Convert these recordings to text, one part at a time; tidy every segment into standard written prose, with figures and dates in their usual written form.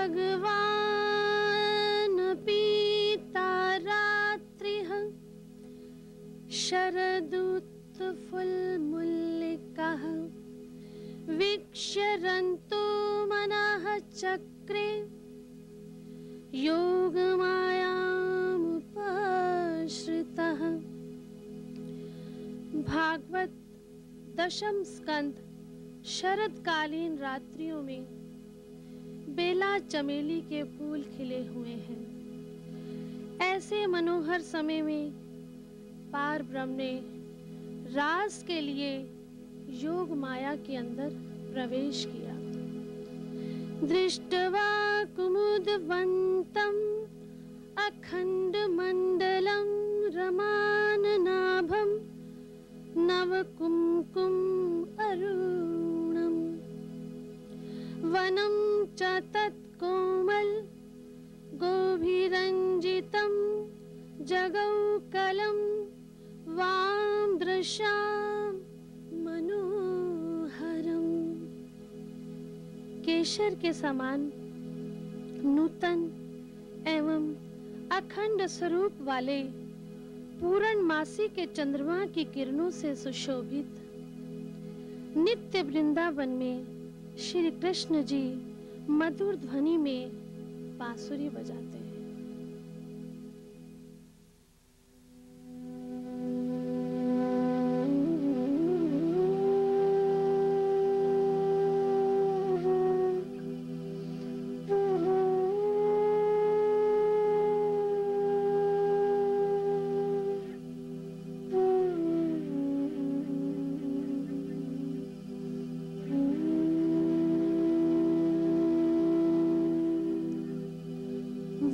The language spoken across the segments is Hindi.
भगवान पीता रात्रिः शरदुत्फुल्लमुल्लिकाः वीक्ष्यरन्तो मनः चक्रे योगमायामुपाश्रितः। भागवत दशम स्कंद। शरदकालीन रात्रियों में बेला चमेली के फूल खिले हुए हैं। ऐसे मनोहर समय में पार ब्रह्म ने रास के लिए योग माया के अंदर प्रवेश किया। दृष्ट्वा कुमुदवन्तं अखंड मंडलं रमाननाभं नवकुमकुम अरुणम् वनं च तत्कोमल गोभिरञ्जितं जगौकलं वां दृशां मनोहरम्। केशर के समान नूतन एवं अखंड स्वरूप वाले पूर्णमासी के चंद्रमा की किरणों से सुशोभित नित्य वृंदावन में श्री कृष्ण जी मधुर ध्वनि में बांसुरी बजाते हैं।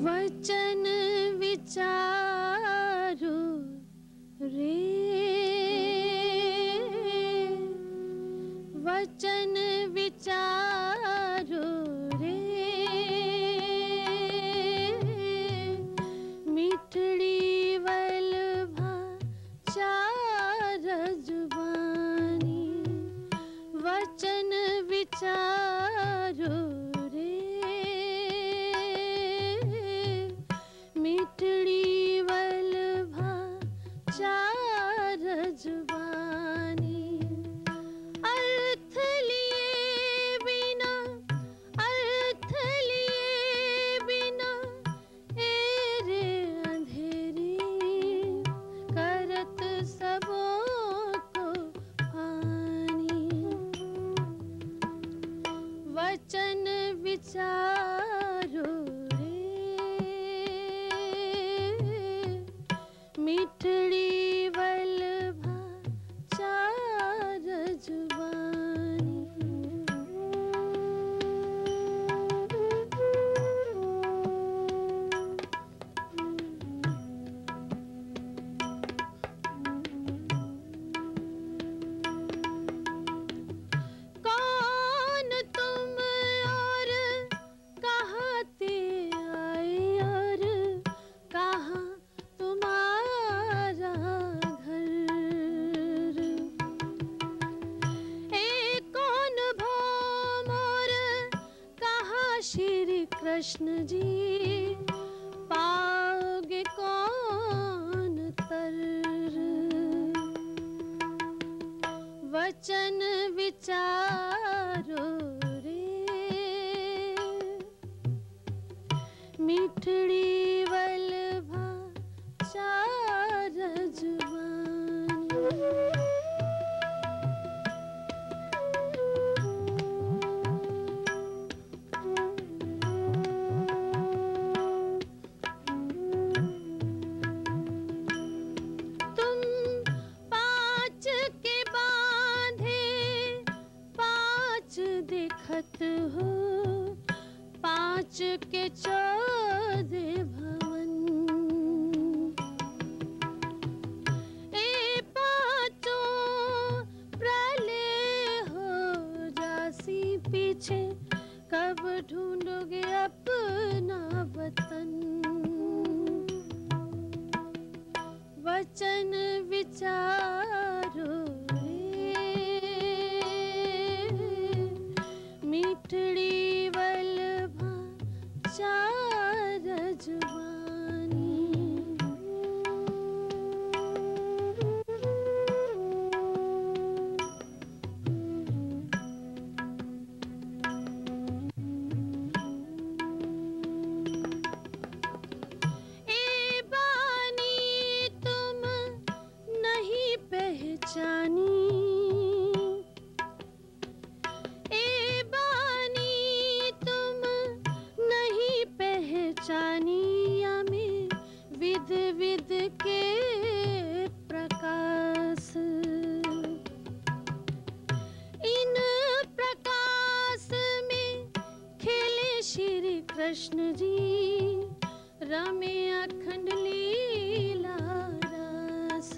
वचन विचारो रे वचन विचारो रे मिठड़ी वल्लभा चार जुबानी वचन विचारो मिठड़ी वल्लभा चार जुबानी अर्थ लिए बिना एरे अंधेरी करत सबों को पानी वचन विचारो मिठड़ी वल्लभा चार जुबानी। कौन तुम और कहाँ ते आए और कहाँ तुम्हारा घर एक कौन भौम और कहाँ श्री कृष्ण जी पाओगे कौन तर वचन विचारो रे मिठड़ी वल्लभा चार जुबानी। तुम पाँच के बांधे पाँच दिखत हो पाँच के चौदह भवन ए पाँचों प्रलय हो जासी पीछे कब ढूंढोगे अपना वतन वचन विचारो रे मिठड़ी वल्लभा कृष्ण जी रमे अखंड लीला रस,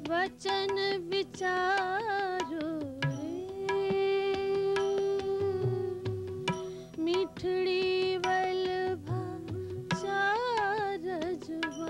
वचन विचारो रे, मिठड़ी वल्लभा चार जुबानी।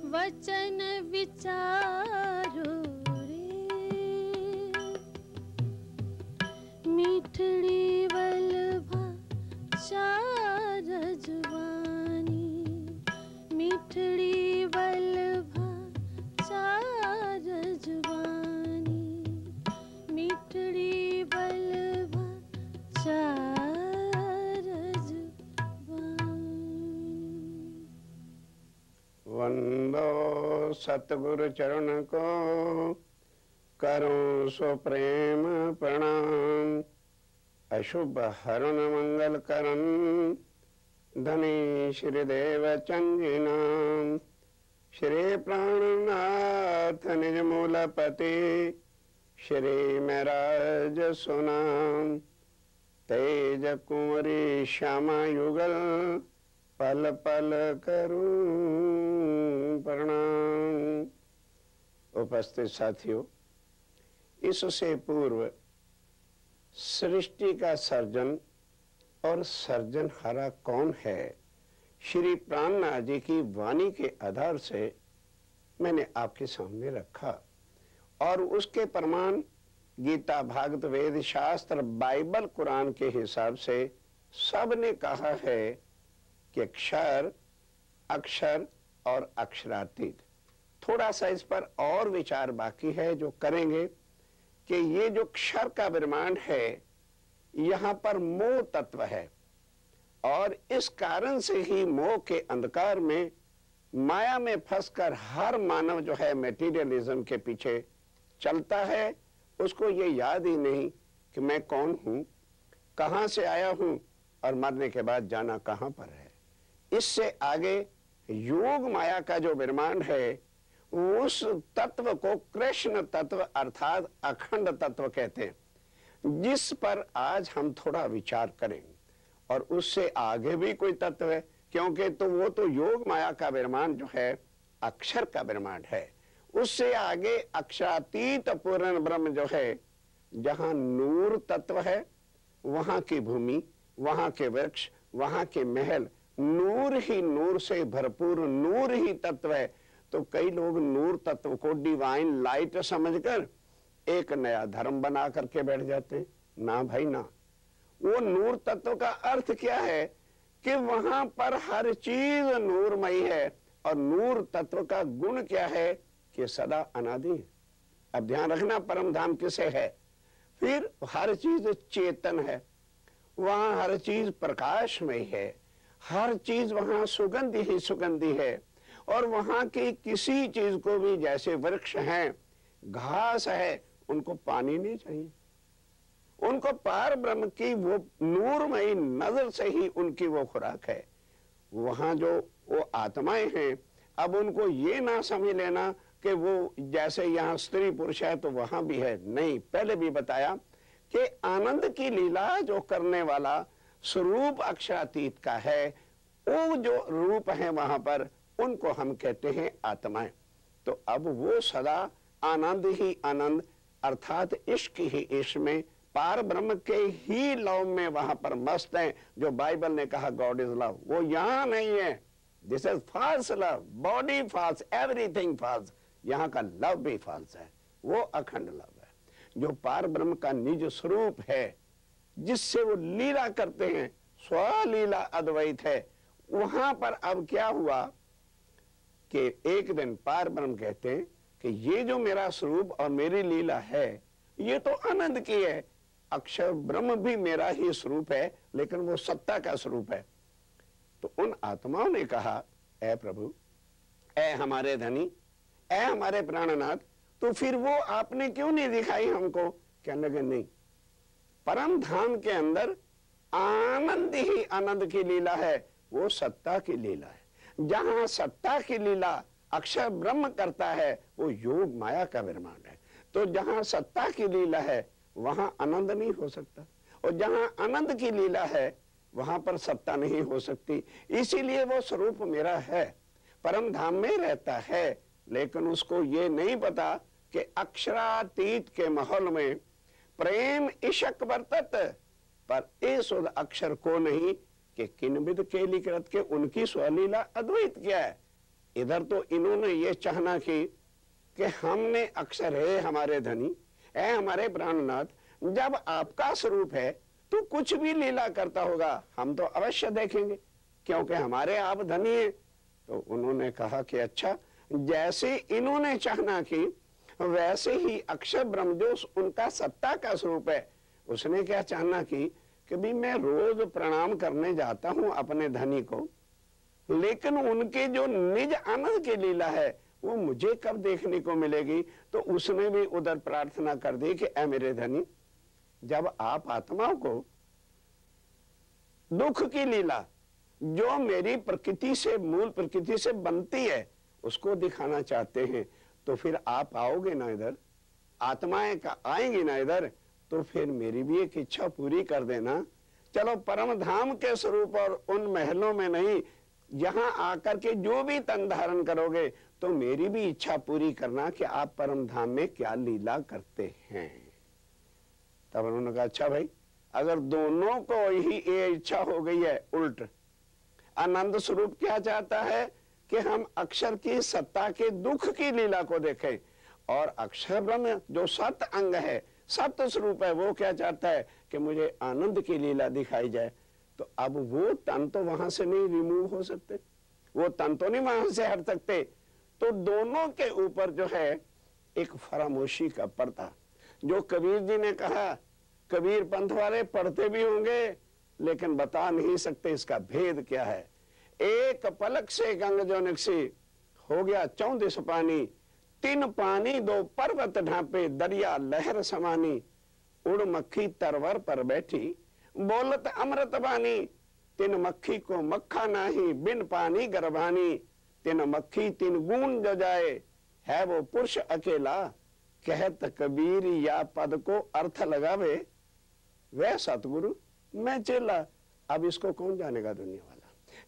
वचन विचारो रे, मिठड़ी वल्लभा चार जुबानी, मिठड़ी वल्लभा चार जुबानी, मिठड़ी वल्लभा चार जुबानी। वंदो सतगुरु चरण को, करो सो प्रेम प्रणाम। अशुभ हरण मंगल करन, धनी श्री देव चंगी नाम। श्री प्राणनाथ निज मूलपति, श्री महराज सुनाम। तेज कुंवरी श्यामा युगल, पल पल करूं प्रणाम। उपस्थित साथियों, इससे पूर्व सृष्टि का सर्जन और सर्जनहारा कौन है, श्री प्राणनाथ जी की वाणी के आधार से मैंने आपके सामने रखा, और उसके प्रमाण गीता, भागवत, वेद, शास्त्र, बाइबल, कुरान के हिसाब से सब ने कहा है कि अक्षर, अक्षर और अक्षरातीत। थोड़ा सा इस पर और विचार बाकी है जो करेंगे कि ये जो क्षर का ब्रह्मांड है, यहाँ पर मोह तत्व है, और इस कारण से ही मोह के अंधकार में, माया में फंसकर हर मानव जो है मेटीरियलिज्म के पीछे चलता है। उसको ये याद ही नहीं कि मैं कौन हूं, कहां से आया हूं और मरने के बाद जाना कहां पर है। इससे आगे योग माया का जो ब्रह्मांड है, उस तत्व को कृष्ण तत्व अर्थात अखंड तत्व कहते हैं, जिस पर आज हम थोड़ा विचार करेंगे। और उससे आगे भी कोई तत्व है, क्योंकि तो वो तो योग माया का ब्रह्मांड जो है अक्षर का ब्रह्मांड है। उससे आगे अक्षरातीत पूर्ण ब्रह्म जो है, जहां नूर तत्व है, वहां की भूमि, वहां के वृक्ष, वहां के महल, नूर ही नूर से भरपूर नूर ही तत्व है। तो कई लोग नूर तत्व को डिवाइन लाइट समझकर एक नया धर्म बना करके बैठ जाते हैं। ना भाई ना, वो नूर तत्व का अर्थ क्या है कि वहां पर हर चीज नूरमयी है, और नूर तत्व का गुण क्या है कि सदा अनादि है। अब ध्यान रखना, परम धाम किसे है? फिर हर चीज चेतन है, वहां हर चीज प्रकाशमय है, हर चीज वहां सुगंधी ही सुगंधी है, और वहां की किसी चीज को भी, जैसे वृक्ष हैं, घास है, उनको पानी नहीं चाहिए, उनको पार ब्रह्म की वो नूरमयी नजर से ही उनकी वो खुराक है। वहां जो वो आत्माएं हैं, अब उनको ये ना समझ लेना कि वो जैसे यहाँ स्त्री पुरुष है तो वहां भी है, नहीं। पहले भी बताया कि आनंद की लीला जो करने वाला स्वरूप अक्षरातीत का है, वो जो रूप है वहां पर, उनको हम कहते हैं आत्माएं। तो अब वो सदा आनंद ही आनंद अर्थात इश्क ही इश्क में, पार ब्रह्म के ही लव में वहां पर मस्त हैं। जो बाइबल ने कहा गॉड इज लव, वो यहां नहीं है। This is false love, body false, everything false, यहाँ का लव भी फॉल्स है, वो अखंड लव है जो पार ब्रह्म का निज स्वरूप है, जिससे वो लीला करते हैं, स्वलीला अद्वैत है। वहां पर अब क्या हुआ कि एक दिन पार ब्रह्म कहते हैं कि ये जो मेरा स्वरूप और मेरी लीला है, ये तो आनंद की है। अक्षर ब्रह्म भी मेरा ही स्वरूप है, लेकिन वो सत्ता का स्वरूप है। तो उन आत्माओं ने कहा, ऐ प्रभु, ऐ हमारे धनी, ऐ हमारे प्राणनाथ, तो फिर वो आपने क्यों नहीं दिखाई हमको? कहने लगे नहीं, परम धाम के अंदर आनंद ही आनंद की लीला है, वो सत्ता की लीला है। जहां सत्ता की लीला अक्षर ब्रह्म करता है, वो योग माया का निर्माण है। तो जहां सत्ता की लीला है वहां आनंद नहीं हो सकता, और जहां आनंद की लीला है वहां पर सत्ता नहीं हो सकती। इसीलिए वो स्वरूप मेरा है, परम धाम में रहता है, लेकिन उसको ये नहीं पता कि अक्षरातीत के माहौल में प्रेम इशक बरतत, पर इस अक्षर को नहीं कि किनबिद केलिकृत के उनकी स्वलीला अद्वैत क्या है। इधर तो इन्होंने ये चाहना कि हमने अक्षर है हमारे धनी, है हमारे प्राणनाथ, जब आपका स्वरूप है तो कुछ भी लीला करता होगा हम तो अवश्य देखेंगे, क्योंकि हमारे आप धनी हैं। तो उन्होंने कहा कि अच्छा, जैसे इन्होंने चाहना कि वैसे ही अक्षर ब्रह्म जो उनका सत्ता का स्वरूप है, उसने क्या चाहना कि भी मैं रोज प्रणाम करने जाता हूं अपने धनी को, लेकिन उनके जो निज आनंद की लीला है वो मुझे कब देखने को मिलेगी। तो उसने भी उधर प्रार्थना कर दी कि ऐ मेरे धनी, जब आप आत्माओं को दुख की लीला जो मेरी प्रकृति से, मूल प्रकृति से बनती है, उसको दिखाना चाहते हैं, तो फिर आप आओगे ना इधर, आत्माएं का आएंगी ना इधर, तो फिर मेरी भी एक इच्छा पूरी कर देना। चलो परम धाम के स्वरूप और उन महलों में नहीं, यहां आकर के जो भी तन धारण करोगे तो मेरी भी इच्छा पूरी करना कि आप परम धाम में क्या लीला करते हैं। तब उन्होंने कहा अच्छा भाई, अगर दोनों को ही ये इच्छा हो गई है उल्ट, आनंद स्वरूप क्या चाहता है कि हम अक्षर की सत्ता के दुख की लीला को देखें, और अक्षर ब्रह्म जो सत अंग है, सत्य स्वरूप है, वो क्या चाहता है कि मुझे आनंद की लीला दिखाई जाए। तो अब वो तन तो वहां से नहीं रिमूव हो सकते, वो तन तो नहीं वहां से हट सकते। तो दोनों के ऊपर जो है एक फरामोशी का पर्दा, जो कबीर जी ने कहा, कबीर पंथ वाले पढ़ते भी होंगे लेकिन बता नहीं सकते इसका भेद क्या है। एक पलक से गंग जो निकसी, हो गया 34 पानी, 3 पानी 2 पर्वत ढांपे, दरिया लहर समानी, उड़ मक्खी तरवर पर बैठी, बोलत अमृत बानी, 3 मक्खी को मक्खा नाही, बिन पानी गर्भानी, 3 मक्खी 3 गुण जो जाए, है वो पुरुष अकेला, कहत कबीर या पद को अर्थ लगावे, वह सतगुरु मैं चेला। अब इसको कौन जानेगा दुनिया वाला।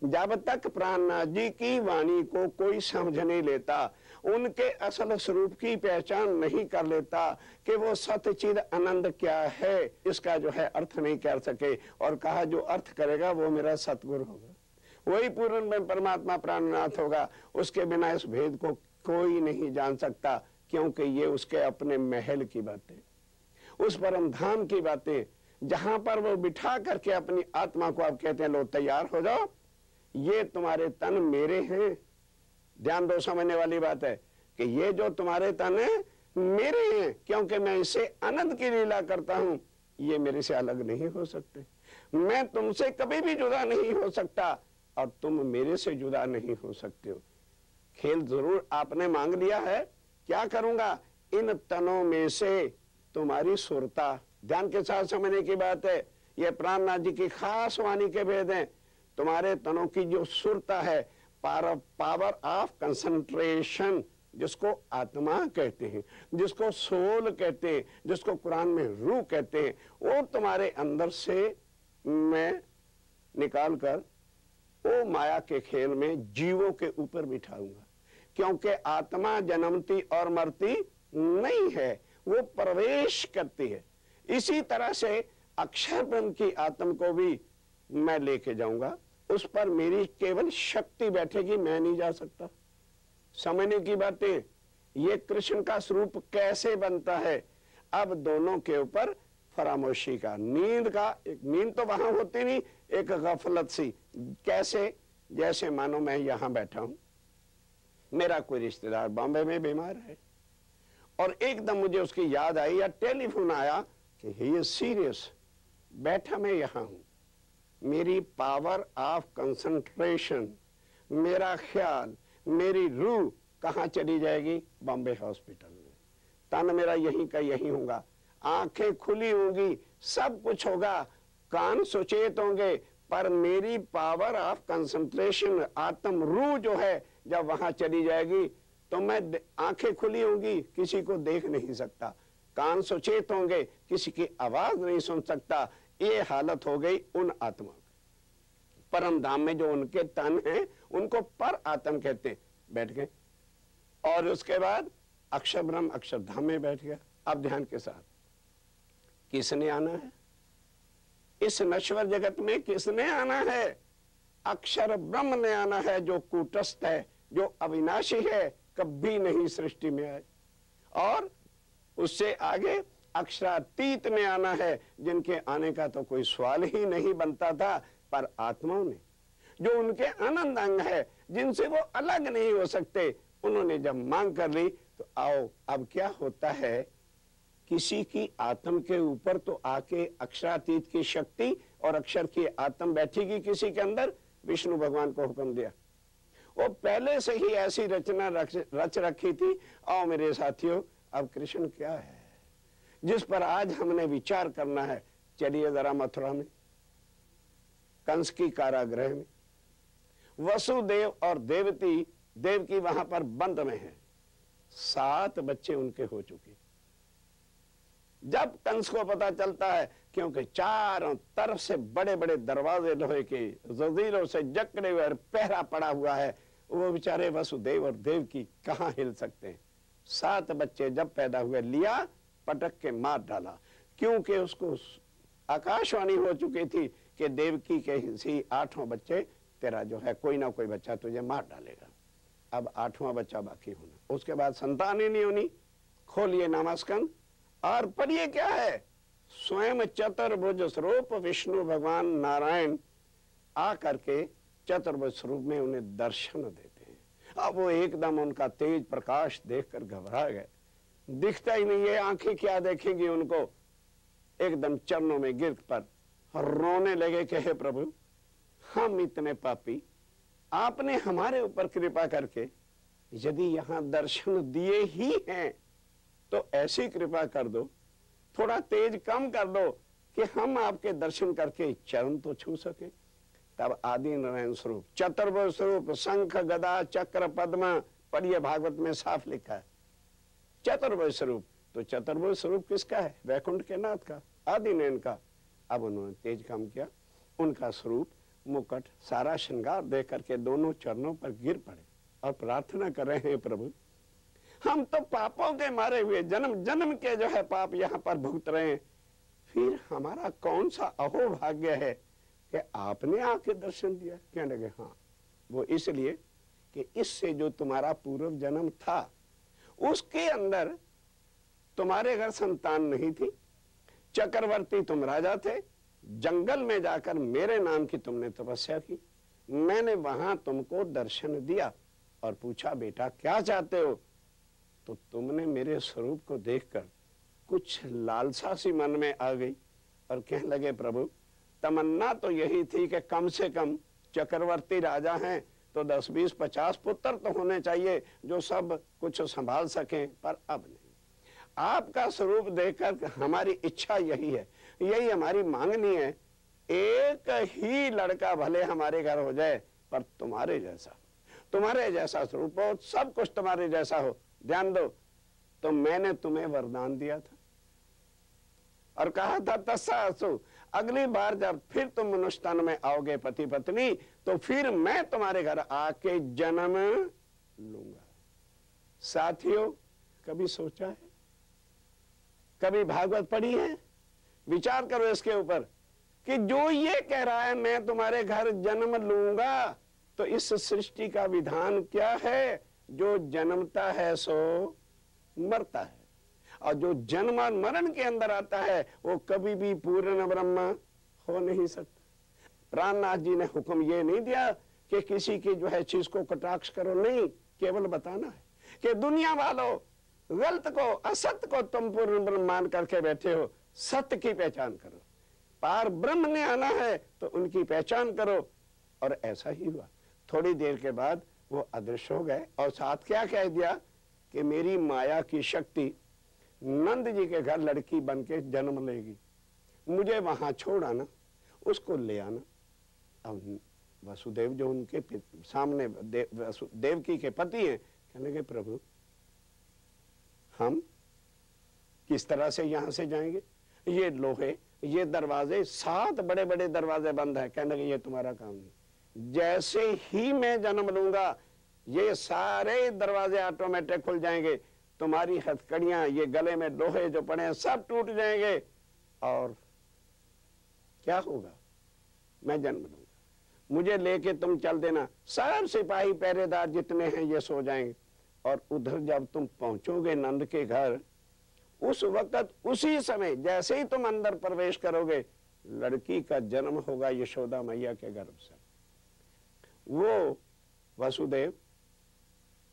जब तक प्राणनाथ जी की वाणी को कोई समझ नहीं लेता, उनके असल स्वरूप की पहचान नहीं कर लेता कि वो सतचिद आनंद क्या है, इसका जो है अर्थ नहीं कर सके, और कहा जो अर्थ करेगा वो मेरा सतगुरु होगा, वही पूर्ण में परमात्मा प्राणनाथ होगा। उसके बिना इस भेद को कोई नहीं जान सकता, क्योंकि ये उसके अपने महल की बातें, उस परम धाम की बातें, जहां पर वो बिठा करके अपनी आत्मा को अब कहते हैं लो तैयार हो जाओ, ये तुम्हारे तन मेरे हैं। ध्यान दो, समझने वाली बात है कि ये जो तुम्हारे तन है मेरे हैं, क्योंकि मैं इसे आनंद की लीला करता हूं, ये मेरे से अलग नहीं हो सकते, मैं तुमसे कभी भी जुदा नहीं हो सकता और तुम मेरे से जुदा नहीं हो सकते हो। खेल जरूर आपने मांग लिया है, क्या करूंगा, इन तनों में से तुम्हारी सुरता, ध्यान के साथ समझने की बात है, ये प्राणनाथ जी की खास वाणी के भेद हैं। तुम्हारे तनों की जो सुरता है, पावर ऑफ कंसंट्रेशन, जिसको आत्मा कहते हैं, जिसको सोल कहते हैं, जिसको कुरान में रूह कहते हैं, वो तुम्हारे अंदर से मैं निकाल कर वो माया के खेल में जीवों के ऊपर बिठाऊंगा। क्योंकि आत्मा जन्मती और मरती नहीं है, वो प्रवेश करती है। इसी तरह से अक्षर ब्रह्म की आत्मा को भी मैं लेके जाऊंगा, उस पर मेरी केवल शक्ति बैठेगी, मैं नहीं जा सकता। समझने की बातें, ये कृष्ण का स्वरूप कैसे बनता है। अब दोनों के ऊपर फरामोशी का, नींद का, एक नींद तो वहां होती नहीं, एक गफलत सी। कैसे? जैसे मानो मैं यहां बैठा हूं, मेरा कोई रिश्तेदार बॉम्बे में बीमार है और एकदम मुझे उसकी याद आई या टेलीफोन आया कि ही इज सीरियस। बैठा मैं यहां हूं, मेरी पावर ऑफ कंसंट्रेशन, मेरा ख्याल, मेरी रूह कहां चली जाएगी? बॉम्बे हॉस्पिटल में। तन मेरा यहीं का यहीं होगा, आंखें खुली होंगी, सब कुछ होगा, कान सुचेत होंगे, पर मेरी पावर ऑफ कंसंट्रेशन, आत्म रूह जो है, जब वहां चली जाएगी तो मैं, आंखें खुली होंगी, किसी को देख नहीं सकता, कान सुचेत होंगे, किसी की आवाज नहीं सुन सकता। ये हालत हो गई उन आत्मा की। परम धाम में जो उनके तन हैं उनको पर आत्म कहते हैं। बैठ गए और उसके बाद अक्षर ब्रह्म अक्षरधाम में बैठ गया। अब ध्यान के साथ, किसने आना है इस नश्वर जगत में? किसने आना है? अक्षर ब्रह्म ने आना है, जो कूटस्थ है, जो अविनाशी है, कभी नहीं सृष्टि में आए। और उससे आगे अक्षरातीत ने आना है, जिनके आने का तो कोई सवाल ही नहीं बनता था, पर आत्माओं ने, जो उनके आनंद अंग है, जिनसे वो अलग नहीं हो सकते, उन्होंने जब मांग कर ली तो आओ। अब क्या होता है, किसी की आत्म के ऊपर तो आके अक्षरातीत की शक्ति और अक्षर की आत्म बैठेगी किसी के अंदर। विष्णु भगवान को हुक्म दिया, वो पहले से ही ऐसी रचना रच रखी थी। आओ मेरे साथियों, अब कृष्ण क्या है जिस पर आज हमने विचार करना है। चलिए जरा मथुरा में, कंस की कारागृह में, वसुदेव और देवकी वहां पर बंद में है। 7 बच्चे उनके हो चुके। जब कंस को पता चलता है, क्योंकि चारों तरफ से बड़े बड़े दरवाजे लोहे के जंजीरों से जकड़े हुए, पहरा पड़ा हुआ है, वो बेचारे वसुदेव और देवकी कहां हिल सकते हैं। 7 बच्चे जब पैदा हुए, लिया पटक के मार डाला, क्योंकि उसको आकाशवाणी हो चुकी थी कि देवकी के ही 8वां बच्चे तेरा जो है कोई ना कोई बच्चा तुझे मार डालेगा। अब 8वां बच्चा बाकी होना, उसके बाद संतान ही नहीं होनी। खोलिए नामस्कंद और पढ़िए क्या है। स्वयं चतुर्भुज स्वरूप विष्णु भगवान नारायण आ करके चतुर्भुज स्वरूप में उन्हें दर्शन देते हैं। अब वो एकदम उनका तेज प्रकाश देखकर घबरा गए, दिखता ही नहीं है, आंखें क्या देखेंगी उनको। एकदम चरणों में गिर पर रोने लगे कि हे प्रभु, हम इतने पापी, आपने हमारे ऊपर कृपा करके यदि यहाँ दर्शन दिए ही हैं तो ऐसी कृपा कर दो, थोड़ा तेज कम कर दो कि हम आपके दर्शन करके चरण तो छू सके। तब आदि नारायण स्वरूप, चतुर्भुज स्वरूप, शंख गदा चक्र पद्म, पढ़िए भागवत में साफ लिखा है चतुर्भुज स्वरूप। तो चतुर्भुज स्वरूप किसका है? वैकुंठ के नाथ का, आदि नयन का। अब उन्होंने तेज कम किया, उनका स्वरूप, मुकुट, सारा श्रृंगार देख करके दोनों चरणों पर गिर पड़े और प्रार्थना कर रहे हैं, प्रभु हम तो पापों के मारे हुए जन्म जन्म के जो है पाप यहाँ पर भुगत रहे हैं, फिर हमारा कौन सा अहोभाग्य है कि आपने आके दर्शन दिया। कहने लगे हाँ, वो इसलिए कि इससे जो तुम्हारा पूर्व जन्म था उसके अंदर तुम्हारे घर संतान नहीं थी, चक्रवर्ती तुम राजा थे, जंगल में जाकर मेरे नाम की तुमने तपस्या की, मैंने वहां तुमको दर्शन दिया और पूछा बेटा क्या चाहते हो, तो तुमने मेरे स्वरूप को देखकर कुछ लालसा सी मन में आ गई और कहने लगे प्रभु तमन्ना तो यही थी कि कम से कम चक्रवर्ती राजा हैं तो 10, 20, 50 पुत्र तो होने चाहिए जो सब कुछ संभाल सकें, पर अब नहीं। आपका स्वरूप देखकर हमारी इच्छा यही है, यही हमारी मांगनी है, एक ही लड़का भले हमारे घर हो जाए पर तुम्हारे जैसा स्वरूप हो, सब कुछ तुम्हारे जैसा हो, ध्यान दो, तो मैंने तुम्हें वरदान दिया था और कहा था तस्सासु, अगली बार जब फिर तुम मनुष्य तन में आओगे पति पत्नी, तो फिर मैं तुम्हारे घर आके जन्म लूंगा। साथियों, कभी सोचा है, कभी भागवत पढ़ी है? विचार करो इसके ऊपर कि जो ये कह रहा है मैं तुम्हारे घर जन्म लूंगा, तो इस सृष्टि का विधान क्या है? जो जन्मता है सो मरता है, और जो जन्म और मरण के अंदर आता है वो कभी भी पूर्ण ब्रह्म हो नहीं सकता। प्राणनाथ जी ने हुक्म ये नहीं दिया कि किसी की जो है चीज को कटाक्ष करो, नहीं, केवल बताना है कि दुनिया वालों, गलत को, असत्य को तुम पूर्ण ब्रह्म मान करके बैठे हो, सत्य की पहचान करो। पार ब्रह्म ने आना है तो उनकी पहचान करो। और ऐसा ही हुआ। थोड़ी देर के बाद वो अदृश्य हो गए और साथ क्या कह दिया कि मेरी माया की शक्ति नंद जी के घर लड़की बन के जन्म लेगी, मुझे वहां छोड़ आना, उसको ले आना। अब वसुदेव जो उनके सामने देवकी के पति हैं, कहने के प्रभु हम किस तरह से यहां से जाएंगे? ये लोहे, ये दरवाजे, 7 बड़े बड़े दरवाजे बंद है। कहने के ये तुम्हारा काम नहीं, जैसे ही मैं जन्म लूंगा ये सारे दरवाजे ऑटोमेटिक खुल जाएंगे, तुम्हारी हथकड़ियां, ये गले में लोहे जो पड़े हैं सब टूट जाएंगे, और क्या होगा? मैं जन्म लूंगा, मुझे लेके तुम चल देना, सब सिपाही पहरेदार जितने हैं ये सो जाएंगे। और उधर जब तुम पहुंचोगे नंद के घर, उस वक्त उसी समय जैसे ही तुम अंदर प्रवेश करोगे, लड़की का जन्म होगा यशोदा मैया के गर्भ से। वो वसुदेव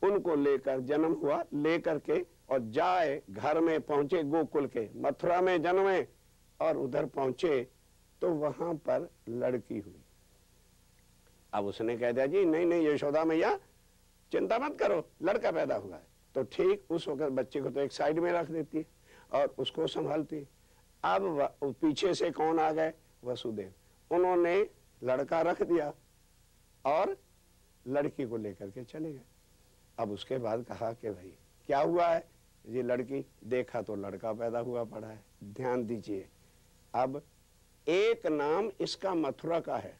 उनको लेकर जन्म हुआ, लेकर के और जाए घर में पहुंचे, गोकुल के मथुरा में जन्मे, और उधर पहुंचे तो वहां पर लड़की हुई। अब उसने कह दिया जी नहीं नहीं यशोदा मैया चिंता मत करो, लड़का पैदा हुआ है। तो ठीक उस वक्त बच्चे को तो एक साइड में रख देती है और उसको संभालती है। अब पीछे से कौन आ गए? वसुदेव। उन्होंने लड़का रख दिया और लड़की को लेकर के चले गए। अब उसके बाद कहा कि भाई क्या हुआ है? ये लड़की देखा तो लड़का पैदा हुआ पड़ा है। ध्यान दीजिए, अब एक नाम इसका मथुरा का है।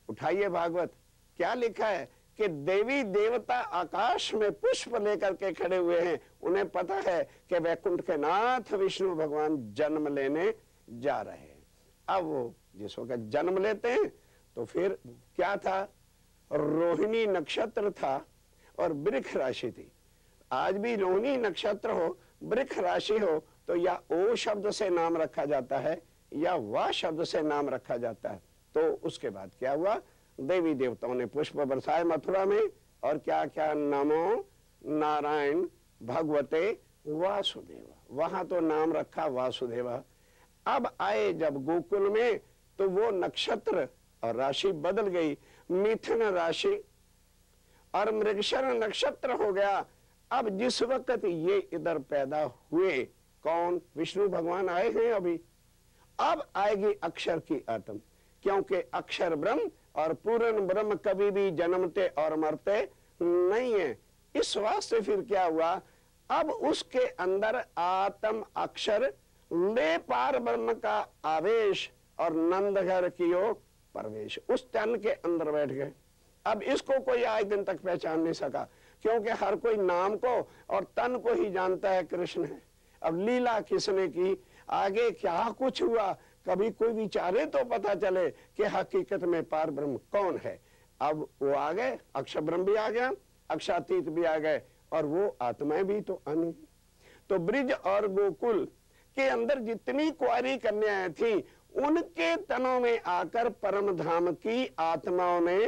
उठाइए भागवत, क्या लिखा है कि देवी देवता आकाश में पुष्प लेकर के खड़े हुए हैं। उन्हें पता है कि वैकुंठ के नाथ विष्णु भगवान जन्म लेने जा रहे हैं। अब वो जिस वक्त जन्म लेते हैं तो फिर क्या था? रोहिणी नक्षत्र था और वृक्ष राशि थी। आज भी रोहिणी नक्षत्र हो, वृक्ष राशि हो, तो या ओ शब्द से नाम रखा जाता है या वाह शब्द से नाम रखा जाता है। तो उसके बाद क्या हुआ? देवी देवताओं ने पुष्प बरसाए मथुरा में, और क्या क्या? नमो नारायण भगवते वासुदेव, वहां तो नाम रखा वासुदेवा। अब आए जब गोकुल में तो वो नक्षत्र और राशि बदल गई, मिथुन राशि और मृगशर नक्षत्र हो गया। अब जिस वक्त ये इधर पैदा हुए, कौन? विष्णु भगवान आए हैं अभी। अब आएगी अक्षर की आत्म, क्योंकि अक्षर ब्रह्म और पूर्ण ब्रह्म कभी भी जन्मते और मरते नहीं है। इस वास्ते फिर क्या हुआ? अब उसके अंदर आत्म अक्षर ले पार ब्रह्म का आवेश और नंद घर की ओर प्रवेश, उस तन के अंदर बैठ गए। अब इसको कोई आज दिन तक पहचान नहीं सका, क्योंकि हर कोई नाम को और तन को ही जानता है कृष्ण है। अब लीला किसने की, आगे क्या कुछ हुआ, कभी कोई विचारे तो पता चले कि हकीकत में पार ब्रह्म कौन है। अब वो आ गए, अक्षर ब्रह्म भी आ गया, अक्षातीत भी आ गए, और वो आत्माएं भी तो आनी। तो ब्रिज और गोकुल के अंदर जितनी कुंवारी कन्याएं थी, उनके तनों में आकर परम धाम की आत्माओं ने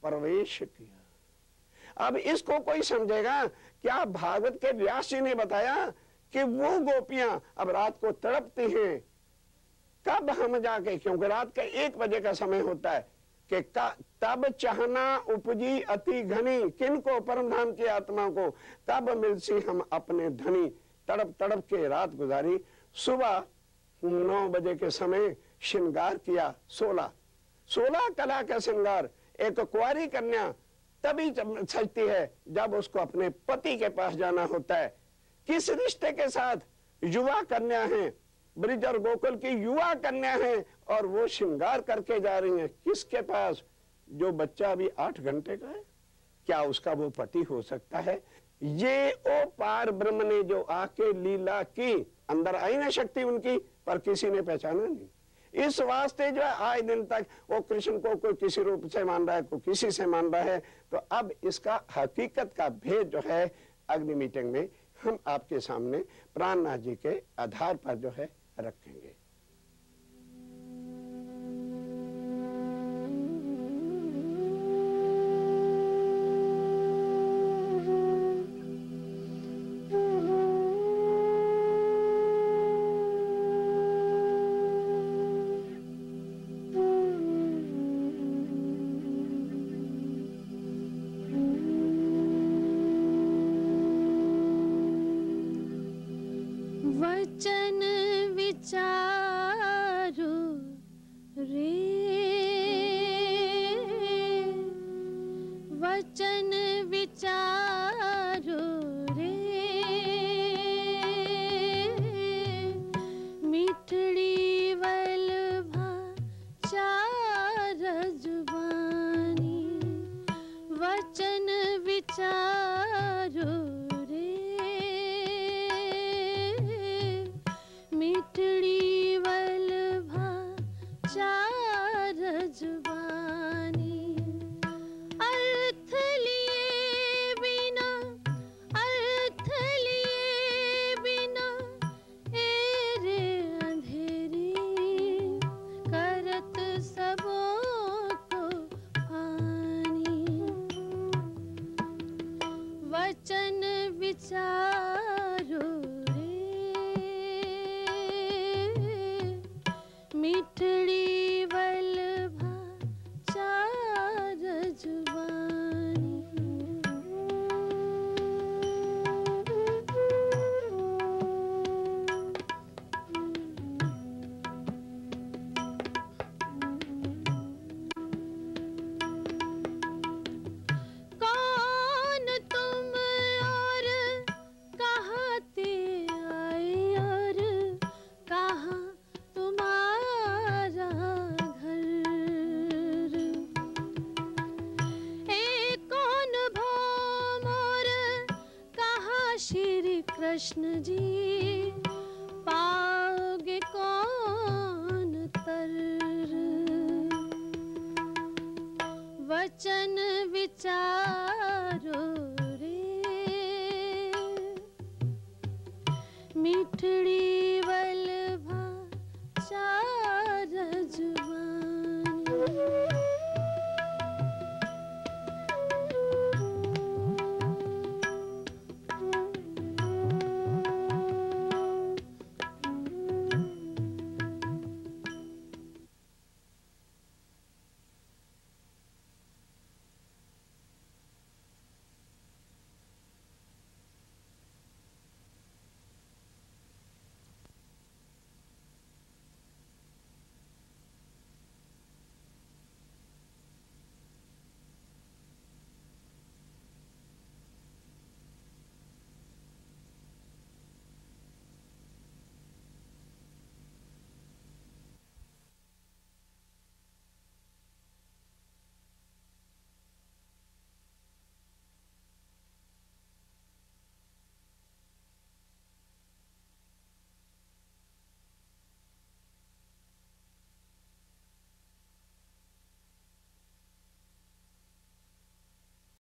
प्रवेश किया। अब इसको कोई समझेगा क्या? भागवत के व्यास जी ने बताया कि वो गोपियां अब रात को तड़पती हैं, कब हम जाके, क्योंकि रात का 1 बजे का समय होता है, कि तब चाहना उपजी अति घनी, किनको? परम धाम की आत्मा को। कब मिलसी हम अपने धनी, तड़प तड़प के रात गुजारी। सुबह 9 बजे के समय श्रृंगार किया, 16 कला का श्रृंगार। एक कुंवारी कन्या तभी सजती है जब उसको अपने पति के पास जाना होता है। किस रिश्ते के साथ? युवा कन्या हैं, ब्रिज और गोकुल की युवा कन्या हैं, और वो श्रृंगार करके जा रही हैं किसके पास? जो बच्चा अभी 8 घंटे का है, क्या उसका वो पति हो सकता है? ये ओ पार ब्रह्म ने जो आके लीला की, अंदर आई ना शक्ति उनकी, पर किसी ने पहचाना नहीं। इस वास्ते जो है आज दिन तक वो कृष्ण को कोई किसी रूप से मान रहा है, कोई किसी से मान रहा है। तो अब इसका हकीकत का भेद जो है अगली मीटिंग में हम आपके सामने प्राणनाथ जी के आधार पर जो है रखेंगे। वचन विचारो रे, वचन विचारो रे, मिठड़ी वल्लभा चार जुबानी, वचन विचारो मिठड़ी वल्लभा चार जुबानी। अर्थ लिए बिना, अर्थ लिए बिना एरे अंधेरी, करत सबों को पानी। वचन विचारो मिठड़ी वल्लभा चार जुबानी। कौन तुम और कहाँ ते आए और कहाँ तुम्हारा घर? एक कौन भौम और कहाँ श्री कृष्ण जी, पाओगे कौन तर? वचन विचारो रे, मिठड़ी